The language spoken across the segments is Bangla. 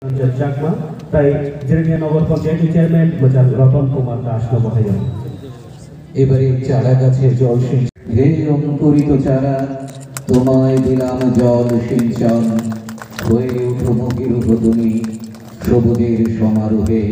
চাকমা তাই জিরানিয়া নগর পঞ্চায়েতের চেয়ারম্যান মোজাল রতন কুমার দাস মহোদয়। এবারে চারা গাছে জল সিঞ্চন। হে অঙ্কুরিত চারা, তোমায় দিলাম জল সিঞ্চন, হয়ে উঠো মুখির তুমি সবুজের সমারোহে।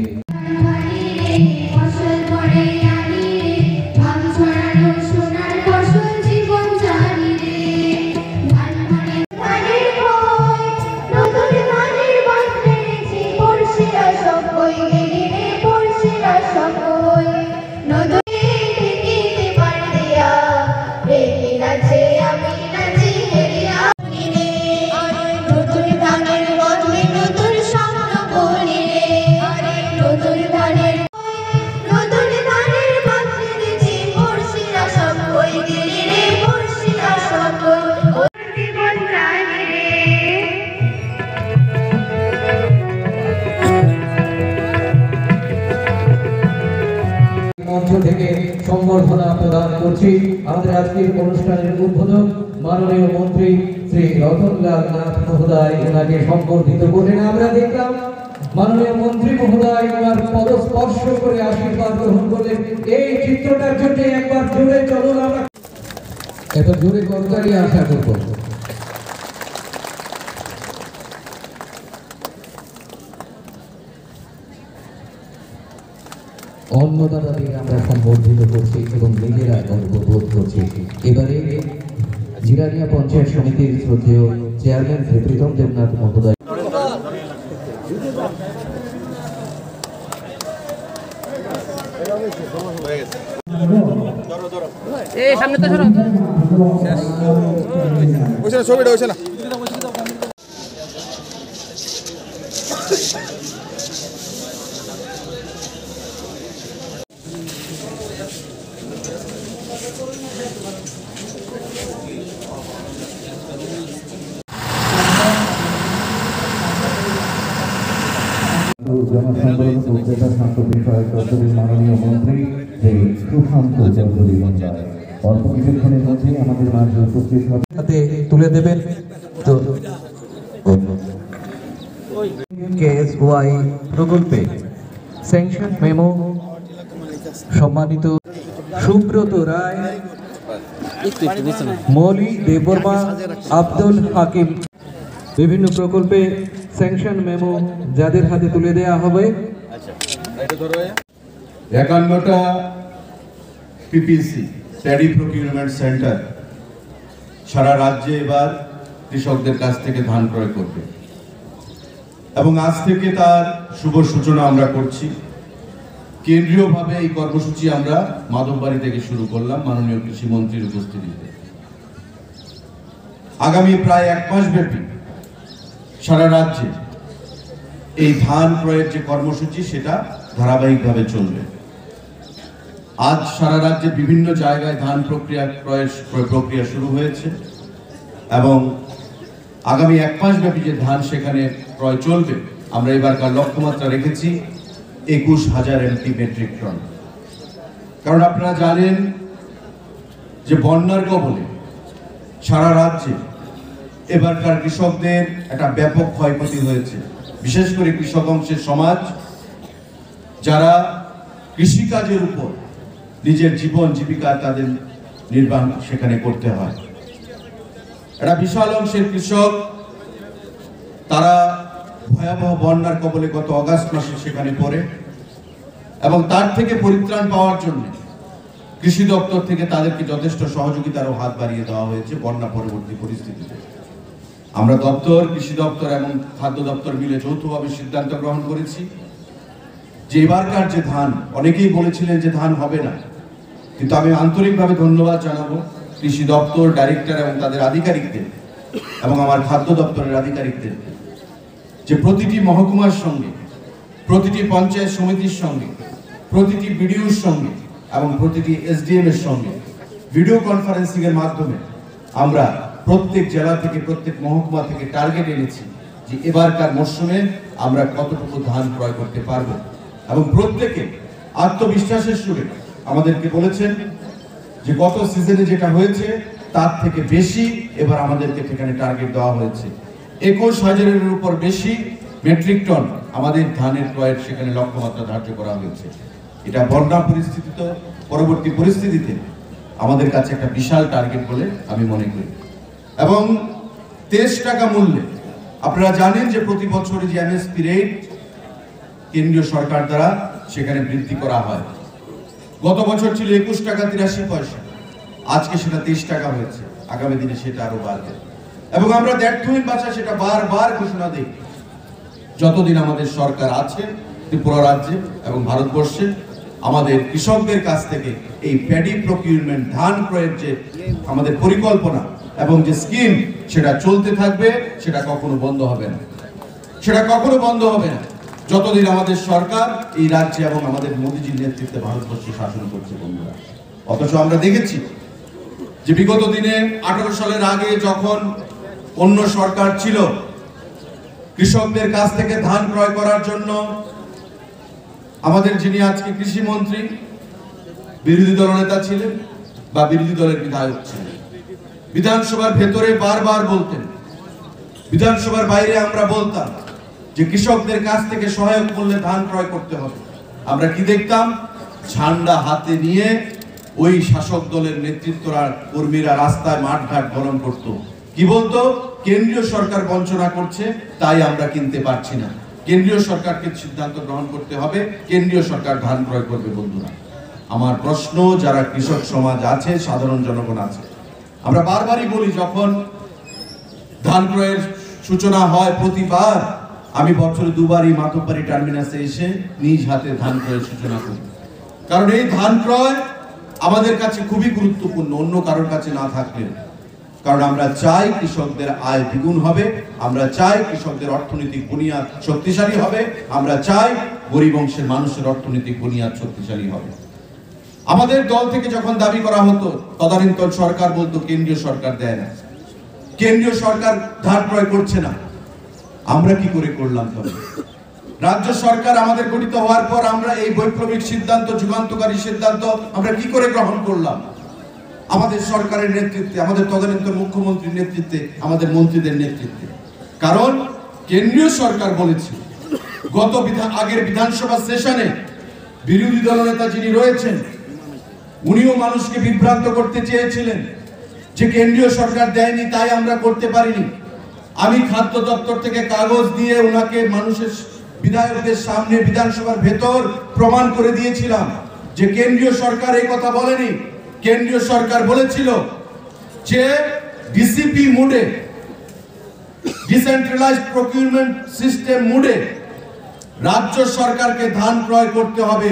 থেকে সম্বর্ধনা প্রদান করছি। আমাদের আজকের অনুষ্ঠানের উদ্বোধক মাননীয় মন্ত্রী শ্রী রতনলাল নাথ মহোদয় ওনাকে সম্বর্ধিত করলেন। আমরা দেখলাম মাননীয় মন্ত্রী মহোদয় ওনার পদস্পর্শ করে আশীর্বাদ গ্রহণ করলেন। এই চিত্রটার জন্য একবার জোরে চলুন, আমরা এত জোরে করতালি আশা করব। অন্নদাতাদের আমরা সম্বর্ধিত করছি এবং নিজেরা গর্ববোধ করছি। এবারে জিরানিয়া পঞ্চায়েত সমিতির শ্রদ্ধেয় চেয়ারম্যান শ্রী প্রীতম দেবনাথ মহোদয়। ছবিটা হয়েছে না মাননীয় মন্ত্রী শ্রী সুশান্ত চৌধুরী মহোদয় অল্প কিছুক্ষণের মধ্যে আমাদের মাঝে উপস্থিত হাতে তুলে দেবেন। তো KSY প্রকল্পে স্যাংশন মেমো সম্মানিত সুব্রত রায়, মৌলি দেববর্মা, আব্দুল হাকিম বিভিন্ন প্রকল্পে স্যাংশন মেমো যাদের হাতে তুলে দেওয়া হবে। 51টা পিপিসি প্যাডি প্রকিউরমেন্ট সেন্টার সারা রাজ্যে এবার কৃষকদের কাছ থেকে ধান ক্রয় করবে এবং আজ থেকে তার শুভ সূচনা আমরা করছি। কেন্দ্রীয়ভাবে এই কর্মসূচি আমরা মাধববাড়ি থেকে শুরু করলাম মাননীয় কৃষিমন্ত্রীর উপস্থিতিতে। আগামী প্রায় 1 মাস ব্যাপী সারা রাজ্যে এই ধান ক্রয়ের যে কর্মসূচি সেটা ধারাবাহিকভাবে চলবে। আজ সারা রাজ্যে বিভিন্ন জায়গায় ধান প্রক্রিয়া শুরু হয়েছে এবং আগামী 1 মাস ব্যাপী যে ধান সেখানে ক্রয় চলবে, আমরা এবারকার লক্ষ্যমাত্রা রেখেছি 21,000 MT মেট্রিক টন। কারণ আপনারা জানেন যে বন্যার কবলে সারা রাজ্যে এবারকার কৃষকদের একটা ব্যাপক ক্ষয়ক্ষতি হয়েছে। বিশেষ করে কৃষক অংশের সমাজ যারা কৃষিকাজের উপর নিজের জীবন জীবিকা তাদের নির্বাহ সেখানে করতে হয়। একটা বিশাল অংশের কৃষক তারা ভয়াবহ বন্যার কবলে গত অগাস্ট মাসে সেখানে পড়ে এবং তার থেকে পরিত্রাণ পাওয়ার জন্য কৃষি দপ্তর থেকে তাদেরকে যথেষ্ট সহযোগিতারও হাত বাড়িয়ে দেওয়া হয়েছে বন্যা পরবর্তী পরিস্থিতিতে। আমরা দপ্তর, কৃষি দপ্তর এবং খাদ্য দপ্তর মিলে যৌথভাবে সিদ্ধান্ত গ্রহণ করেছি যে এবারকার যে ধান, অনেকেই বলেছিলেন যে ধান হবে না, কিন্তু আমি আন্তরিকভাবে ধন্যবাদ জানাবো কৃষি দপ্তর ডাইরেক্টর এবং তাদের আধিকারিকদের এবং আমার খাদ্য দপ্তরের আধিকারিকদের যে প্রতিটি মহকুমার সঙ্গে, প্রতিটি পঞ্চায়েত সমিতির সঙ্গে, প্রতিটি বিডিওর সঙ্গে এবং প্রতিটি SDM এর সঙ্গে ভিডিও কনফারেন্সিং এর মাধ্যমে আমরা প্রত্যেক জেলা থেকে প্রত্যেক মহকুমা থেকে টার্গেট এনেছি যে এবারকার মরশুমে আমরা কতটুকু ধান ক্রয় করতে পারবো এবং প্রত্যেকে আত্মবিশ্বাসের সুরে আমাদেরকে বলেছেন যে গত সিজনে যেটা হয়েছে তার থেকে বেশি এবার আমাদেরকে সেখানে টার্গেট দেওয়া হয়েছে। 21,000-এর উপর বেশি মেট্রিক টন আমাদের ধানের ক্রয়ের সেখানে লক্ষ্যমাত্রা ধার্য করা হয়েছে। এটা বন্যা পরিস্থিতিতে পরবর্তী পরিস্থিতিতে আমাদের কাছে একটা বিশাল টার্গেট বলে আমি মনে করি। এবং 23 টাকা মূল্যে আপনারা জানেন যে প্রতি বছর যে এমএসপি রেট কেন্দ্রীয় সরকার দ্বারা সেখানে বৃদ্ধি করা হয়। গত বছর ছিল 21 টাকা 83 পয়সা, আজকে সেটা 23 টাকা হয়েছে, আগামী দিনে সেটা আরো বাড়বে। এবং আমরা দ্ব্যর্থহীন ভাষায় সেটা বারবার ঘোষণা দিই, যতদিন আমাদের সরকার আছে ত্রিপুরা রাজ্যে এবং ভারতবর্ষে আমাদের কৃষকদের কাছ থেকে এই প্যাডি প্রকিউরমেন্ট ধান ক্রয়ের যে আমাদের পরিকল্পনা এবং যে স্কিম সেটা চলতে থাকবে, সেটা কখনো বন্ধ হবে না, সেটা কখনো বন্ধ হবে না যতদিন আমাদের সরকার এই রাজ্যে এবং আমাদের মোদীজির নেতৃত্বে ভারতবর্ষে শাসন করছে বন্ধুরা। অথচ আমরা দেখেছি যে বিগত দিনে 18 সালের আগে যখন অন্য সরকার ছিল, কৃষকদের কাছ থেকে ধান ক্রয় করার জন্য আমাদের যিনি আজকে কৃষি মন্ত্রী বিরোধী দলনেতা ছিলেন বা বিরোধী দলের বিধায়ক ছিলেন, বিধানসভার ভেতরে বারবার বলতেন, বিধানসভার বাইরে আমরা বলতাম যে কৃষকদের কাছ থেকে সহায়ক মূল্যে ধান ক্রয় করতে হবে। আমরা কি দেখতাম? ঝান্ডা হাতে নিয়ে ওই শাসক দলের নেতৃত্বরা কর্মীরা রাস্তায় মাঠঘাট গরম করত, কি বলতো? কেন্দ্রীয় সরকার বঞ্চনা করছে, তাই আমরা কিনতে পারছি না, কেন্দ্রীয় সরকারকে সিদ্ধান্ত গ্রহণ করতে হবে, কেন্দ্রীয় সরকার ধান ক্রয় করবে। বন্ধুরা, আমার প্রশ্ন, যারা কৃষক সমাজ আছে, সাধারণ জনগণ আছে, আমরা বারবারই বলি যখন ধান ক্রয়ের সূচনা হয় প্রতিবার আমি বছরে দুবারই মাতব্বাড়ি টার্মিনাসে এসে নিজ হাতে ধান ক্রয়ের সূচনা করি, কারণ এই ধান ক্রয় আমাদের কাছে খুবই গুরুত্বপূর্ণ, অন্য কারোর কাছে না থাকলে। কারণ আমরা চাই কৃষকদের আয় দ্বিগুণ হবে, আমরা চাই কৃষকদের অর্থনৈতিক বুনিয়াদ শক্তিশালী হবে, আমরা চাই গরিব অংশের মানুষের অর্থনৈতিক বুনিয়াদ শক্তিশালী হবে। আমাদের দল থেকে যখন দাবি করা হতো, তদানীন্তন সরকার বলতো কেন্দ্রীয় সরকার দেয় না, কেন্দ্রীয় সরকার ধান ক্রয় করছে না। আমরা কি করে করলাম? তবে রাজ্য সরকার আমাদের গঠিত হওয়ার পর আমরা এই বৈপ্লবিক সিদ্ধান্ত, যুগান্তকারী সিদ্ধান্ত আমরা কি করে গ্রহণ করলাম? আমাদের সরকারের নেতৃত্বে, আমাদের তদানীন্তন মুখ্যমন্ত্রীর নেতৃত্বে, আমাদের মন্ত্রীদের নেতৃত্বে। কারণ কেন্দ্রীয় সরকার বলেছে, আগের বিধানসভা সেশনে বিরোধী দলনেতা যিনি রয়েছেন উনিও মানুষকে বিভ্রান্ত করতে চেয়েছিলেন যে কেন্দ্রীয় সরকার দেয়নি তাই আমরা করতে পারিনি। আমি খাদ্য দপ্তর থেকে কাগজ দিয়ে ওনাকে মানুষের বিধায়কদের সামনে বিধানসভার ভেতর প্রমাণ করে দিয়েছিলাম যে কেন্দ্রীয় সরকার এই কথা বলেনি। কেন্দ্রীয় সরকার বলেছিল যে ডিসিপি মোডে, ডিসেন্ট্রালাইজড প্রকিউরমেন্ট সিস্টেম মোডে রাজ্য সরকারকে ধান ক্রয় করতে হবে,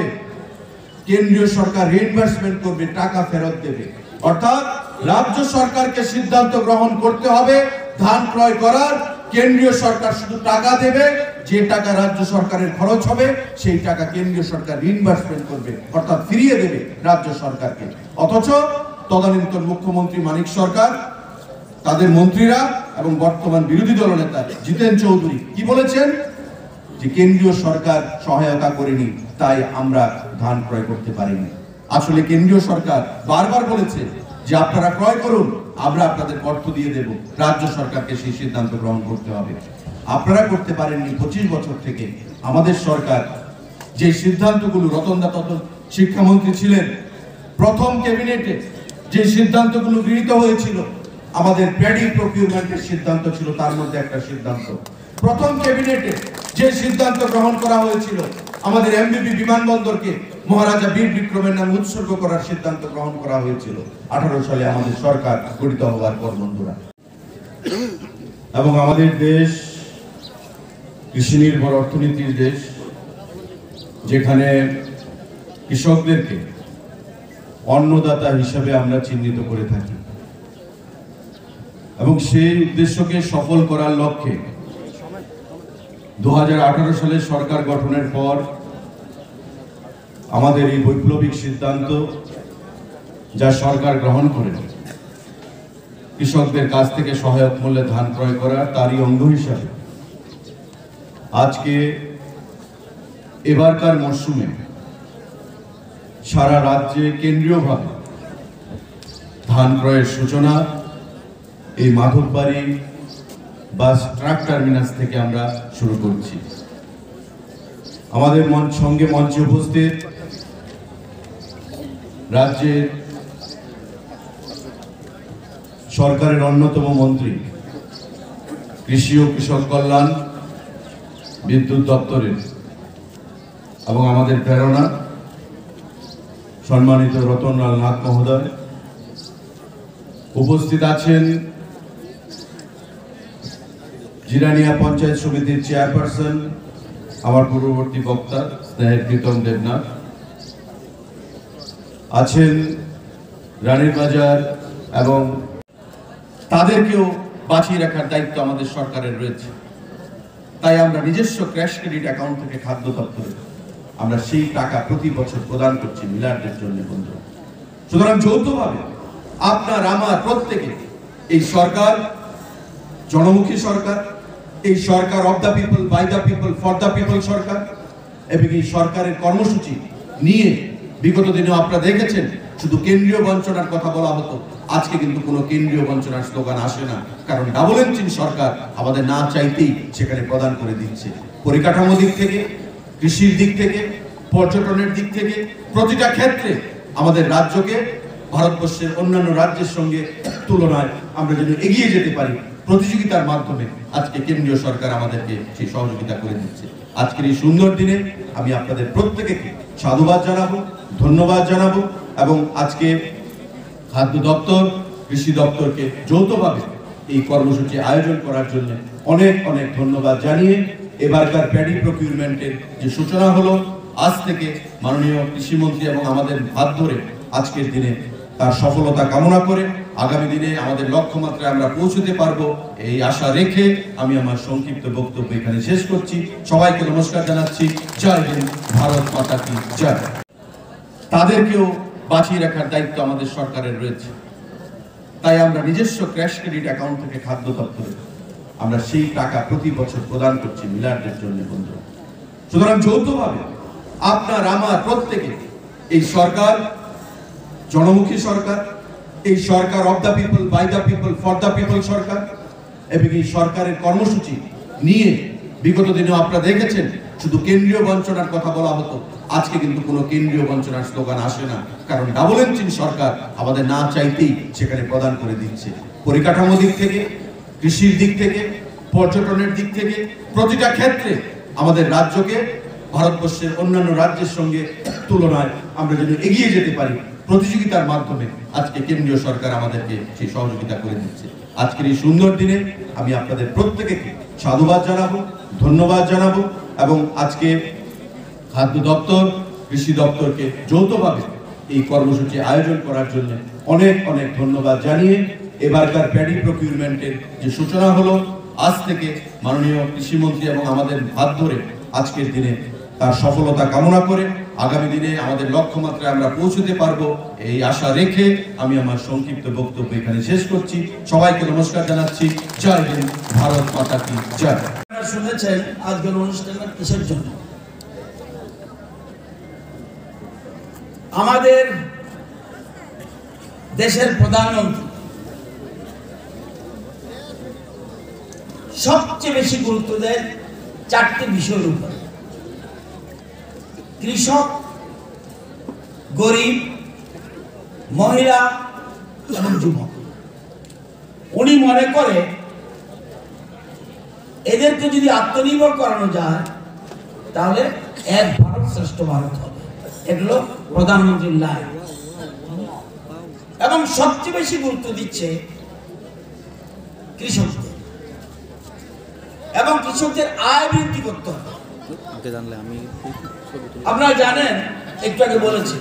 কেন্দ্রীয় সরকার রিইনভেস্টমেন্ট করবে, টাকা ফেরত দেবে। অর্থাৎ রাজ্য সরকারকে সিদ্ধান্ত গ্রহণ করতে হবে ধান ক্রয় করার, কেন্দ্রীয় সরকার শুধু টাকা দেবে, যে টাকা রাজ্য সরকারের খরচ হবে সেই টাকা কেন্দ্রীয় সরকার রিইনভেস্টমেন্ট করবে, অর্থাৎ ফিরিয়ে দেবে রাজ্য সরকারকে। অথচ তদানীন্তন মুখ্যমন্ত্রী মানিক সরকার, তাদের মন্ত্রীরা এবং বর্তমান বিরোধী দলনেতা জিতেন চৌধুরী কি বলেছেন? যে কেন্দ্রীয় সরকার সহায়তা করেনি তাই আমরা ধান ক্রয় করতে পারিনি। আসলে কেন্দ্রীয় সরকার বারবার বলেছে যে আপনারা ক্রয় করুন, আমরা আপনাদের অর্থ দিয়ে দেব, রাজ্য সরকারকে সেই সিদ্ধান্ত গ্রহণ করতে হবে। আপনারা করতে পারেননি 25 বছর থেকে। আমাদের সরকার যে সিদ্ধান্তগুলো, রতনদা তত শিক্ষামন্ত্রী ছিলেন, প্রথম ক্যাবিনেটে যে সিদ্ধান্তগুলো গৃহীত হয়েছিল, আমাদের প্যাডি প্রকিউরমেন্টের সিদ্ধান্ত ছিল তার মধ্যে একটা সিদ্ধান্ত। প্রথম ক্যাবিনেটে যে সিদ্ধান্ত গ্রহণ করা হয়েছিল, আমাদের এমবিবি বিমানবন্দরকে মহারাজা বীর বিক্রমের নামে উৎসর্গ করার সিদ্ধান্ত গ্রহণ করা হয়েছিল 18 সালে আমাদের সরকার গঠিত হওয়ার পর। বন্ধুরা, এবং আমাদের দেশ কৃষি নির্ভর অর্থনীতির দেশ, যেখানে কৃষকদেরকে অন্নদাতা হিসাবে আমরা চিহ্নিত করে থাকি, এবং সেই উদ্দেশ্যকে সফল করার লক্ষ্যে 2018 সালে সরকার গঠনের পর আমাদের এই বৈপ্লবিক সিদ্ধান্ত যা সরকার গ্রহণ করে কৃষকদের কাছ থেকে সহায়ক মূল্যে ধান ক্রয় করার, তারই অঙ্গ হিসাবে আজকে এবারকার মরশুমে সারা রাজ্যে কেন্দ্রীয়ভাবে ধান ক্রয়ের সূচনা এই মাধববাড়ি বাস ট্রাক টার্মিনাস থেকে আমরা শুরু করছি। আমাদের সঙ্গে মঞ্চে উপস্থিত রাজ্যের সরকারের অন্যতম মন্ত্রী, কৃষি ও কৃষক কল্যাণ, বিদ্যুৎ দপ্তরের এবং আমাদের প্রেরণা সম্মানিত রতনলাল নাথ মহোদয়, উপস্থিত আছেন জিরানিয়া পঞ্চায়েত সমিতির চেয়ারপারসন, আমার পূর্ববর্তী বক্তা স্নেহের প্রীতম দেবনাথ, আছেন রানীর বাজার, এবং তাদেরকেও বাঁচিয়ে রাখার দায়িত্ব আমাদের সরকারের রয়েছে। তাই আমরা নিজস্ব ক্র্যাশ ক্রেডিট অ্যাকাউন্ট থেকে খাদ্য দপ্তরে আমরা সেই টাকা প্রতি বছর প্রদান করছি মিলারদের জন্য বন্ধু। সুতরাং যৌথভাবে আপনার আমার প্রত্যেকে এই সরকার জনমুখী সরকার, এই সরকার of the people, by the people, for the people সরকার, এবং এই সরকারের কর্মসূচি নিয়ে বিগত দিনেও আপনারা দেখেছেন শুধু কেন্দ্রীয় বঞ্চনার কথা বলা হতো, আজকে কিন্তু কোনো কেন্দ্রীয় বঞ্চনার স্লোগান আসে না, কারণ ডাবল ইঞ্জিন সরকার আমাদের না চাইতেই সেখানে প্রদান করে দিচ্ছে। পরিকাঠামো দিক থেকে, কৃষির দিক থেকে, পর্যটনের দিক থেকে, প্রতিটা ক্ষেত্রে আমাদের রাজ্যকে ভারতবর্ষের অন্যান্য রাজ্যের সঙ্গে তুলনায় আমরা যেন এগিয়ে যেতে পারি, প্রতিযোগিতার মাধ্যমে আজকে কেন্দ্রীয় সরকার আমাদেরকে সেই সহযোগিতা করে দিচ্ছে। আজকের এই সুন্দর দিনে আমি আপনাদের প্রত্যেককে সাধুবাদ জানাবো, ধন্যবাদ জানাবো, এবং আজকে খাদ্য দপ্তর, কৃষি দপ্তরকে যৌথভাবে এই কর্মসূচি আয়োজন করার জন্য অনেক অনেক ধন্যবাদ জানিয়ে এবারকার প্যাডি প্রকিউরমেন্টের যে সূচনা হলো, আজ থেকে মাননীয় কৃষিমন্ত্রী এবং আমাদের হাত ধরে আজকের দিনে তার সফলতা কামনা করে আগামী দিনে আমাদের লক্ষ্যমাত্রায় আমরা পৌঁছতে পারবো এই আশা রেখে আমি আমার সংক্ষিপ্ত বক্তব্য এখানে শেষ করছি। সবাইকে নমস্কার জানাচ্ছি। জয় হিন্দ, ভারত মাতা কি জয়। তাদেরকেও বাঁচিয়ে রাখার দায়িত্ব আমাদের সরকারের রয়েছে। তাই আমরা নিজস্ব ক্র্যাশ ক্রেডিট অ্যাকাউন্ট থেকে খাদ্য দপ্তরে আমরা সেই টাকা প্রতি বছর প্রদান করছি মিলারদের জন্য বন্ধু। সুতরাং যৌথভাবে আপনার আমার প্রত্যেকে এই সরকার জনমুখী সরকার, এই সরকার of the people, by the people, for the people সরকার, এবং এই সরকারের কর্মসূচি নিয়ে বিগত দিনেও আপনারা দেখেছেন শুধু কেন্দ্রীয় বঞ্চনার কথা বলা হতো, আজকে কিন্তু কোনো কেন্দ্রীয় বঞ্চনার স্লোগান আসে না, কারণ ডাবল ইঞ্জিন সরকার আমাদের না চাইতেই সেখানে প্রদান করে দিচ্ছে। পরিকাঠামো দিক থেকে, কৃষির দিক থেকে, পর্যটনের দিক থেকে, প্রতিটা ক্ষেত্রে আমাদের রাজ্যকে ভারতবর্ষের অন্যান্য রাজ্যের সঙ্গে তুলনায় আমরা যেন এগিয়ে যেতে পারি, প্রতিযোগিতার মাধ্যমে আজকে কেন্দ্রীয় সরকার আমাদেরকে সেই সহযোগিতা করে দিচ্ছে। আজকের এই সুন্দর দিনে আমি আপনাদের প্রত্যেকে সাধুবাদ জানাবো, ধন্যবাদ জানাবো, এবং আজকে খাদ্য দপ্তর, কৃষি দপ্তরকে যৌথভাবে এই কর্মসূচি আয়োজন করার জন্য অনেক অনেক ধন্যবাদ জানিয়ে এবারকার প্যাডি প্রকিউরমেন্টের যে সূচনা হলো, আজ থেকে মাননীয় কৃষিমন্ত্রী এবং আমাদের হাত ধরে আজকের দিনে তার সফলতা কামনা করে আগামী দিনে আমাদের লক্ষ্যমাত্রায় আমরা পৌঁছতে পারবো এই আশা রেখে আমি আমার সংক্ষিপ্ত বক্তব্য এখানে শেষ করছি। সবাইকে নমস্কার জানাচ্ছি। জয় হিন্দ, ভারত মাতা কি জয়। শুনেছেন আজকের অনুষ্ঠানটা কিসের জন্য? আমাদের দেশের প্রধানমন্ত্রী সবচেয়ে বেশি গুরুত্ব দেয় চারটি বিষয়ের উপর: কৃষক, গরিব, মহিলা এবং যুবক। উনি মনে করে এদেরকে যদি আত্মনির্ভর করানো যায় তাহলে এক ভারত শ্রেষ্ঠ ভারত হবে। এগুলো প্রধানমন্ত্রীর লাইন। এবং সবচেয়ে বেশি গুরুত্ব দিচ্ছে কৃষকদের, এবং কৃষকদের আয় বৃদ্ধি করতে হবে। আপনারা জানেন, একটু আগে বলেছি,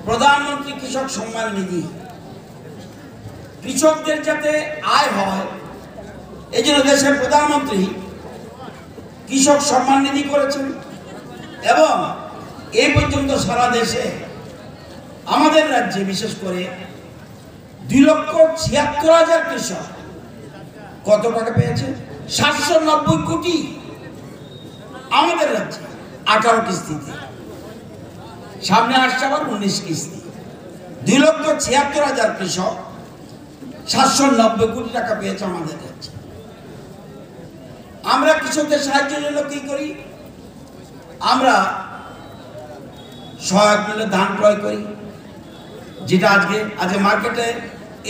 প্রধানমন্ত্রী কৃষক সম্মান নিধি, কৃষকদের যাতে আয় হয় এই জন্য দেশের প্রধানমন্ত্রী কৃষক সম্মান নিধি করেছেন। এবং এই পর্যন্ত সারা দেশে আমাদের রাজ্যে বিশেষ করে 2,76,000 কৃষক কত টাকা পেয়েছে? 790 কোটি। আমাদের রাজ্যে 18 কিস্তিতে, সামনে আসছে আবার 19 কিস্তি। 2,76,000 কৃষক 790 কোটি টাকা পেয়েছে আমাদের রাজ্যে। কৃষকদের সাহায্যের জন্য কি করি? আমরা সহায়ক মূল্যে ধান ক্রয় করি, যেটা আজকে মার্কেটে,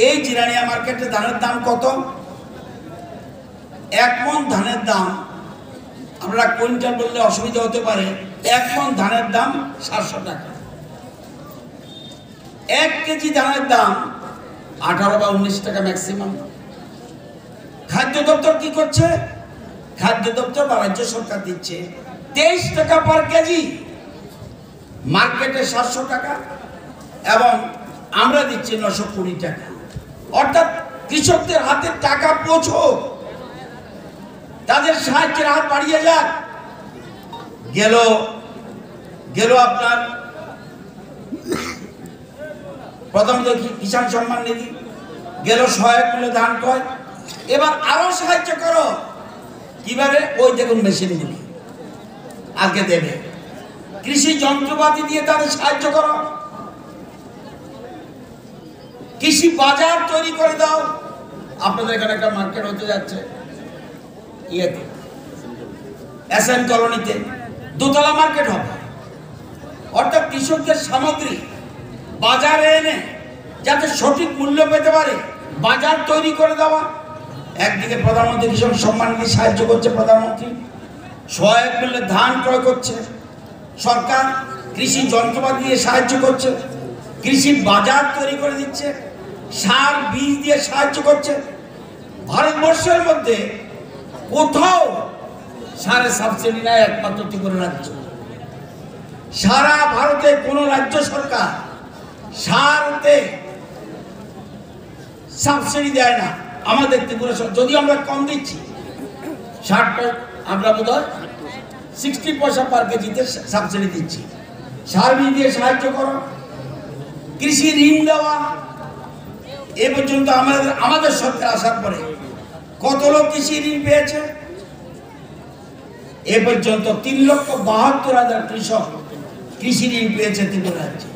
এই জিরানিয়া মার্কেটে ধানের দাম কত? 1 মণ ধানের দাম, আমরা কুইন্টাল বললে অসুবিধা হতে পারে, 1 মণ ধানের দাম 700 টাকা। 1 কেজি ধানের দাম 18 বা 19 টাকা ম্যাক্সিমাম। খাদ্য দপ্তর কি করছে? খাদ্য দপ্তর বা রাজ্য সরকার দিচ্ছে 23 টাকা পার কেজি, মার্কেটে 700 টাকা, এবং আমরা দিচ্ছি 920 টাকা। অর্থাৎ কৃষকদের হাতে টাকা পৌঁছক, তাদের সাহায্যের হাত বাড়িয়ে যাক। গেল আপনার প্রধানমন্ত্রী কিষাণ সম্মান নিধি, গেল সহায়ক মূল্যে ধান ক্রয়। এবার আরো সাহায্য করো, কিভাবে? ওই দেখুন মেশিনগুলি আজকে দেবে, কৃষি যন্ত্রপাতি দিয়ে তাদের সাহায্য করো, কৃষি বাজার তৈরি করে দাও। আপনাদের এখানে একটা মার্কেট হতে যাচ্ছে এসএন কলোনিতে, 2 তলা মার্কেট হবে। অর্থাৎ কৃষকদের সামগ্রী বাজারে এনে যাতে সঠিক মূল্য পেতে পারে, বাজার তৈরি করে দেওয়া। একদিকে প্রধানমন্ত্রী কৃষক সম্মান নিধি সাহায্য করছে, প্রধানমন্ত্রী সহায়ক মূল্যে ধান ক্রয় করছে, সরকার কৃষি যন্ত্রপাতি দিয়ে সাহায্য করছে, কৃষি বাজার তৈরি করে দিচ্ছে, সার বীজ দিয়ে সাহায্য করছে। ভারতবর্ষের মধ্যে কোথাও সারের সাবসিডি নাই, একমাত্র ত্রিপুরা রাজ্য। সারা ভারতে কোন রাজ্য সরকার সারতে সাবসিডি দেয় না। আমাদের ত্রিপুরা সরকার, যদিও আমরা কম দিচ্ছি, 60, আমরা বোধহয় 60 পয়সা পার কেজিতে সাবসিডি দিচ্ছি। সার বীজ দিয়ে সাহায্য করো, কৃষি ঋণ দেওয়া। এ পর্যন্ত আমাদের সরকার আসার পরে কত লোক কৃষি ঋণ পেয়েছে? এ পর্যন্ত 3,72,000 কৃষক কৃষি ঋণ পেয়েছে ত্রিপুরা রাজ্যে।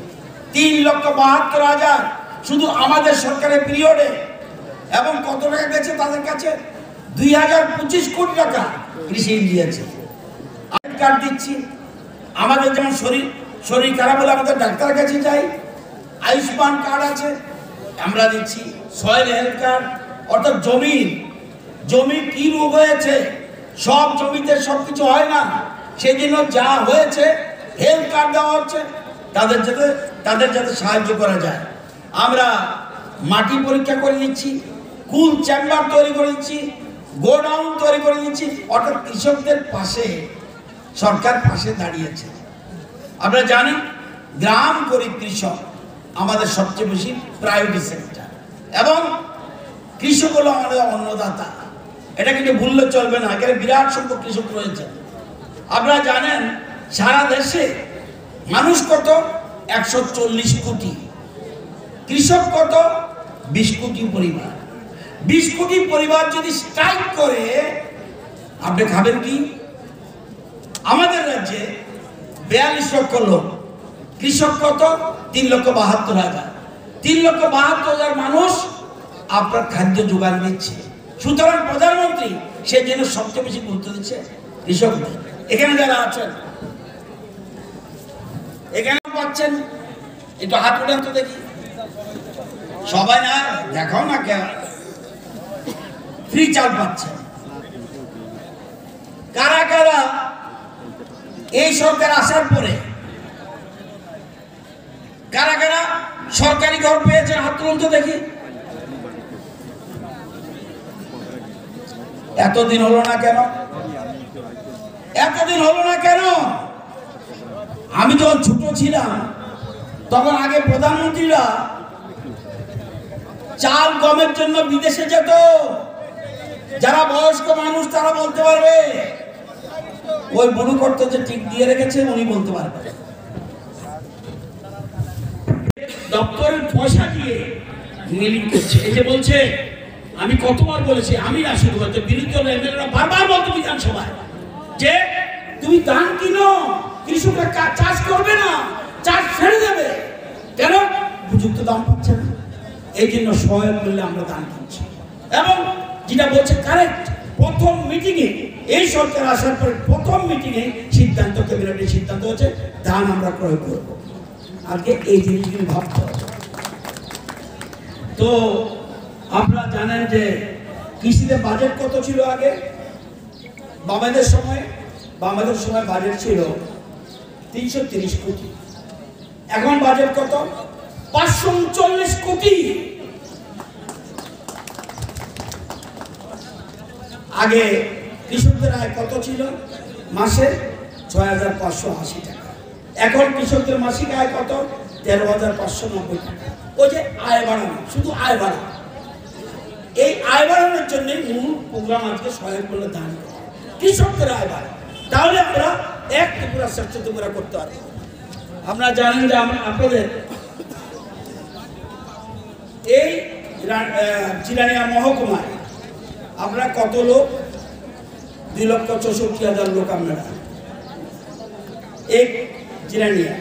3,72,000 শুধু আমাদের সরকারের পিরিয়ডে। এবং কত টাকা গেছে তাদের কাছে? 2025 কোটি টাকা কৃষি ঋণ দিয়েছে। কার্ড দিচ্ছি, আমাদের যেমন শরীর খারাপ হলে আমাদের ডাক্তার কাছে যাই, আয়ুষ্মান কার্ড আছে, আমরা দিচ্ছি। সয়েল হেলথ কার্ড, অর্থাৎ জমি কি রোগ হয়েছে, সব জমিতে সবকিছু হয় না, সেই জন্য যা হয়েছে হেলথ কার্ড দেওয়া হচ্ছে, তাদের যাতে সাহায্য করা যায়। আমরা মাটি পরীক্ষা করে দিচ্ছি, কুল চেম্বার তৈরি করে দিচ্ছি, গোডাউন তৈরি করে দিচ্ছি। অর্থাৎ কৃষকদের পাশে সরকার পাশে দাঁড়িয়েছে। আপনারা জানেন গ্রাম গরিব কৃষক আমাদের সবচেয়ে বেশি প্রায়োরিটি সেক্টর, এবং কৃষক হলো আমাদের অন্নদাতা। এটা কিন্তু ভুললে চলবে না, এখানে বিরাট সংখ্যক কৃষক রয়েছে। আপনারা জানেন সারা দেশে মানুষ কত? 140 কোটি, কৃষক কত? 20 কোটি পরিবার। 20 কোটি পরিবার যদি স্ট্রাইক করে, আপনি খাবেন কি? আমাদের রাজ্যে 42 লক্ষ লোক, কৃষক কত? 3,72,000। 3,72,000 মানুষ আপনার খাদ্য যোগান দিচ্ছে। সুতরাং প্রধানমন্ত্রী সেই জন্য সবচেয়ে বেশি গুরুত্ব দিচ্ছে কৃষকদের। এখানে যারা আছেন, এখানে পাচ্ছেন, একটু হাত উঠান তো দেখি। সবাই না দেখাও না, কেন ফ্রি চাল পাচ্ছে? কারা কারা এই সরকার আসার পরে কারা কারা সরকারি ঘর পেয়েছেন? হাত তুলুন তো দেখি। এতদিন হলো না কেন? এতদিন হলো না কেন? আমি যখন ছোট ছিলাম তখন আগে প্রধানমন্ত্রীরা চাল গমের জন্য বিদেশে যেত। যারা বয়স্ক মানুষ তারা বলতে পারবে, ওই বুড়ো করতে যে ঠিক দিয়ে রেখেছে উনি বলতে পারবে। দপ্তরের পয়সা দিয়ে মিলিং করছে। এই যে বলছে, আমি কতবার বলেছি, আমি না শুধু বলতে, বিরোধী দল এমএলএরা বারবার বলতো বিধানসভায় যে তুমি ধান কিনো, কৃষকরা চাষ করবে না, চাষ ছেড়ে দেবে। কেন? উপযুক্ত দাম পাচ্ছে না, এই জন্য সহায়ক মূল্যে আমরা ধান কিনছি। এবং যেটা বলছে কারেক্ট, প্রথম মিটিংয়ে এই সরকার আসার পরে প্রথম মিটিংয়ে সিদ্ধান্ত, ক্যাবিনেটের সিদ্ধান্ত হচ্ছে ধান আমরা ক্রয় করব। আজকে এই জিনিসগুলি ভাবতে হবে। তো আপনারা জানেন যে কৃষিতে বাজেট কত ছিল আগে? বামেদের সময় বাজেট ছিল 330 কোটি। এখন বাজেট কত? 539 কোটি। আগে কৃষকদের আয় কত ছিল? মাসে 6,580 টাকা। এখন কৃষকদের মাসিক আয় কত? 13,590 টাকা। ওই যে আয় বাড়ানো, শুধু আয় বাড়ানো। এই আয় বাড়ানোর জন্য মূল প্রোগ্রাম আজকে সহায়ক মূল্যে ধান কৃষকদের আয় বাড়ে, তাহলে আমরা এক ত্রিপুরা শ্রেষ্ঠ ত্রিপুরা করতে পারবো। আপনারা জানেন যে আপনাদের এই জিরানিয়া মহকুমায় আপনারা কত লোক? 2,64,000 লোক। আপনারা এই জিরানিয়া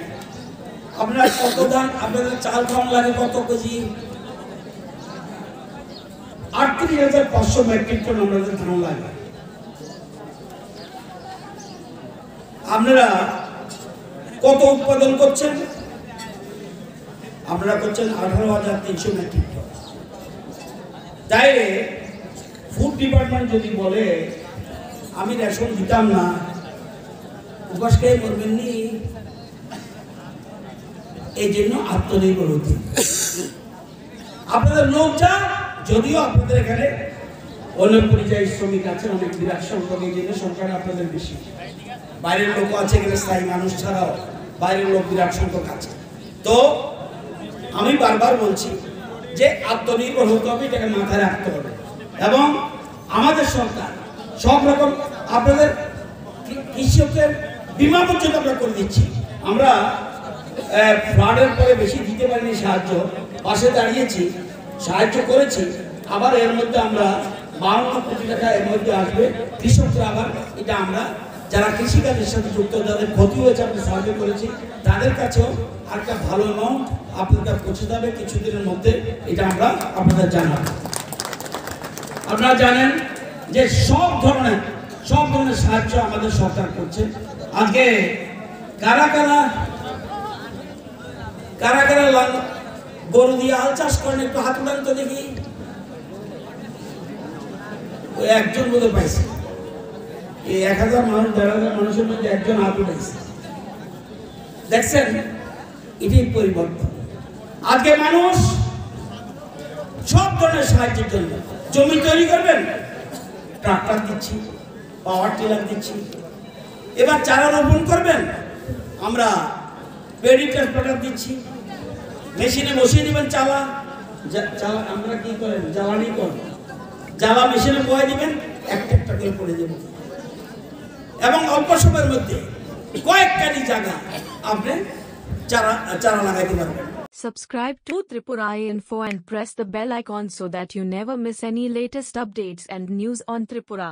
আপনারা কত ধান, আপনাদের চাল খাওয়ানো লাগে কত কেজি? 38,500 মেট্রিক টন আমাদের ধান লাগে। আপনারা কত উৎপাদন করছেন? আপনারা করছেন 18,300 মেট্রিক টন। তাই ফুড ডিপার্টমেন্ট যদি বলে আমি রেশন দিতাম না, উপাস খেয়ে মরবেন নি। এই জন্য আত্মনির্ভর হতে আপনাদের লোক যা, যদিও আপনাদের এখানে অনেক পরিযায়ী শ্রমিক আছে, অনেক বিরাট সংখ্যক, এই জন্য সংখ্যাটা আপনাদের বেশি। বাইরের লোক আছে এখানে, স্থায়ী মানুষ ছাড়াও বাইরের লোক বিরাট সংখ্যক আছে। তো আমি বারবার বলছি যে আত্মনির্ভর হতে হবে, এটাকে মাথায় রাখতে হবে। এবং আমাদের সরকার সব রকম আপনাদের কৃষকের বিমা পর্যন্ত আমরা করে দিচ্ছি। আমরা ফ্লাডের পরে বেশি দিতে পারিনি সাহায্য, পাশে দাঁড়িয়েছি, সাহায্য করেছি। আবার এর মধ্যে আমরা 52 কোটি টাকা এর মধ্যে আসবে কৃষকরা। আবার এটা আমরা যারা কৃষিকাজের সাথে যুক্ত, যাদের ক্ষতি হয়েছে আমরা সাহায্য করেছি, তাদের কাছেও একটা ভালো অ্যামাউন্ট আপনাদের পৌঁছে যাবে কিছুদিনের মধ্যে। এটা আমরা আপনাদের জানাবো। আপনারা জানেন যে সব ধরনের সাহায্য আমাদের সরকার করছে। আজকে কারা গরু দিয়ে হাল চাষ করেন? একটু হাত উঠান তো দেখি। ওই একজন বোধহয় পাইছে, এই 1,000 মানুষ 1,500 মানুষের মধ্যে একজন হাত উঠাইছে। দেখছেন, এটাই পরিবর্তন। আজকে মানুষ সব ধরনের সাহায্যের জন্য জমি তৈরি করবেন, ট্রাক্টর দিচ্ছি, পাওয়ার টিলার দিচ্ছি। এবার চারা রোপণ করবেন, আমরা পেডি ট্রান্সপ্লান্টার দিচ্ছি। মেশিনে বসিয়ে দিবেন চালা, আমরা কি করেন? জ্বালানি করেন, জ্বালা মেশিনে বয়ে দিবেন, একটা করে পড়ে যাবে। এবং অল্প সময়ের মধ্যে কয়েকখানি জায়গা আপনি চারা লাগাইতে পারবেন। Subscribe to Tripura Info and press the bell icon so that you never miss any latest updates and news on Tripura.